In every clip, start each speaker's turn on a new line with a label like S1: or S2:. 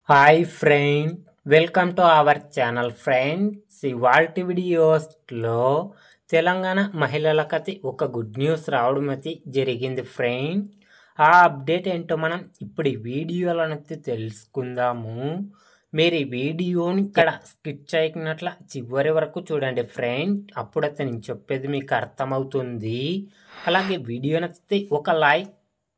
S1: Hi friend, welcome to our channel friends. ఇవాల్టి వీడియోస్లో తెలంగాణ మహిళలకైతే ఒక గుడ్ న్యూస్ రావడం అయితే జరిగింది ఫ్రెండ్. ఆ అప్డేట్ ఏంటో మనం ఇప్పుడు ఈ వీడియోలనైతే తెలుసుకుందాము. మీరు ఈ వీడియోని ఇక్కడ స్కిప్ చేయకున్నట్ల చివరి వరకు చూడండి ఫ్రెండ్, అప్పుడైతే నేను చెప్పేది మీకు అర్థమవుతుంది. అలాగే వీడియో నచ్చితే ఒక లైక్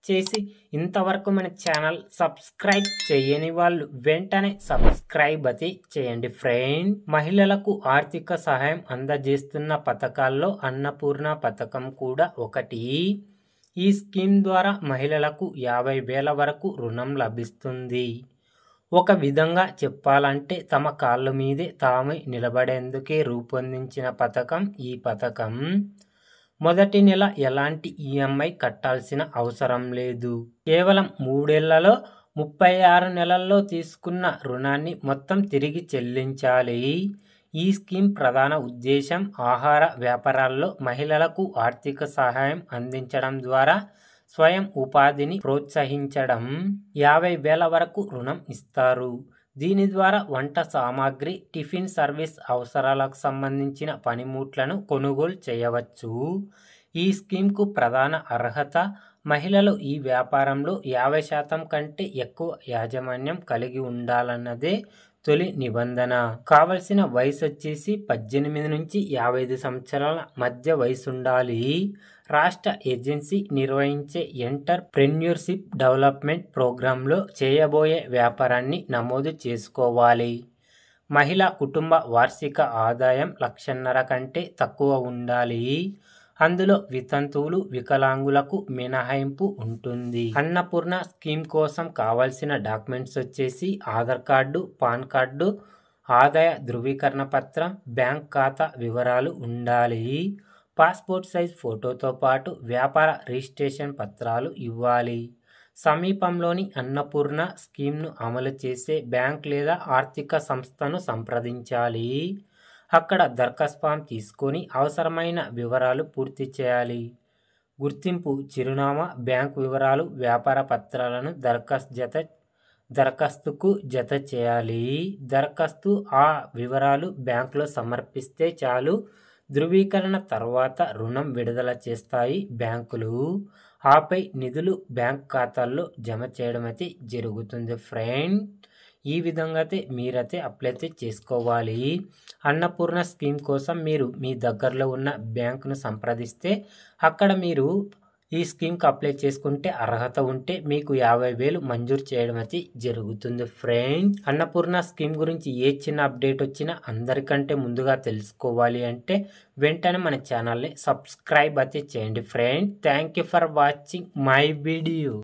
S1: చేసి ఇంతవరకు మన ఛానల్ సబ్స్క్రైబ్ చేయని వాళ్ళు వెంటనే సబ్స్క్రైబ్ అయితే చేయండి ఫ్రెండ్. మహిళలకు ఆర్థిక సహాయం అందజేస్తున్న పథకాల్లో అన్నపూర్ణ పథకం కూడా ఒకటి. ఈ స్కీమ్ ద్వారా మహిళలకు 50,000 వరకు రుణం లభిస్తుంది. ఒక విధంగా చెప్పాలంటే తమ కాళ్ళ మీదే తామే నిలబడేందుకే రూపొందించిన పథకం ఈ పథకం. మొదటి నెల ఎలాంటి ఈఎంఐ కట్టాల్సిన అవసరం లేదు. కేవలం 3 ఏళ్లలో 36 నెలల్లో తీసుకున్న రుణాన్ని మొత్తం తిరిగి చెల్లించాలి. ఈ స్కీమ్ ప్రధాన ఉద్దేశం ఆహార వ్యాపారాల్లో మహిళలకు ఆర్థిక సహాయం అందించడం ద్వారా స్వయం ఉపాధిని ప్రోత్సహించడం. 50,000 వరకు రుణం ఇస్తారు. దీని ద్వారా వంట సామాగ్రి, టిఫిన్ సర్వీస్ అవసరాలకు సంబంధించిన పనిముట్లను కొనుగోలు చేయవచ్చు. ఈ స్కీమ్కు ప్రధాన అర్హత మహిళలు ఈ వ్యాపారంలో 50% కంటే ఎక్కువ యాజమాన్యం కలిగి ఉండాలన్నదే తొలి నిబంధన. కావలసిన వయసు వచ్చేసి 18 నుంచి 55 సంవత్సరాల మధ్య వయసు ఉండాలి. రాష్ట్ర ఏజెన్సీ నిర్వహించే ఎంటర్‌ప్రెన్యూర్‌షిప్ డెవలప్మెంట్ ప్రోగ్రాంలో చేయబోయే వ్యాపారాన్ని నమోదు చేసుకోవాలి. మహిళా కుటుంబ వార్షిక ఆదాయం 1,50,000 కంటే తక్కువ ఉండాలి. అందులో వితంతువులు, వికలాంగులకు మినహాయింపు ఉంటుంది. అన్నపూర్ణ స్కీమ్ కోసం కావాల్సిన డాక్యుమెంట్స్ వచ్చేసి ఆధార్ కార్డు, పాన్ కార్డు, ఆదాయ ధృవీకరణ పత్రం, బ్యాంక్ ఖాతా వివరాలు ఉండాలి. పాస్పోర్ట్ సైజ్ ఫోటోతో పాటు వ్యాపార రిజిస్ట్రేషన్ పత్రాలు ఇవ్వాలి. సమీపంలోని అన్నపూర్ణ స్కీమ్ను అమలు చేసే బ్యాంక్ లేదా ఆర్థిక సంస్థను సంప్రదించాలి. అక్కడ దరఖాస్తు ఫామ్ తీసుకొని అవసరమైన వివరాలు పూర్తి చేయాలి. గుర్తింపు, చిరునామా, బ్యాంకు వివరాలు, వ్యాపార పత్రాలను దరఖాస్తుకు జత చేయాలి. దరఖాస్తు ఆ వివరాలు బ్యాంకులో సమర్పిస్తే చాలు. ధృవీకరణ తర్వాత రుణం విడుదల చేస్తాయి బ్యాంకులు. ఆపై నిధులు బ్యాంక్ ఖాతాల్లో జమ చేయడం అయితే జరుగుతుంది ఫ్రెండ్. ఈ విధంగా అయితే మీరైతే అప్లై అయితే చేసుకోవాలి. అన్నపూర్ణ స్కీమ్ కోసం మీరు మీ దగ్గరలో ఉన్న బ్యాంకును సంప్రదిస్తే అక్కడ మీరు ఈ స్కీమ్కి అప్లై చేసుకుంటే అర్హత ఉంటే మీకు 50,000 మంజూరు చేయడం అయితే జరుగుతుంది ఫ్రెండ్. అన్నపూర్ణ స్కీమ్ గురించి ఏ చిన్న అప్డేట్ వచ్చినా అందరికంటే ముందుగా తెలుసుకోవాలి అంటే వెంటనే మన ఛానల్ని సబ్స్క్రైబ్ అయితే చేయండి friend. Thank you for watching my video.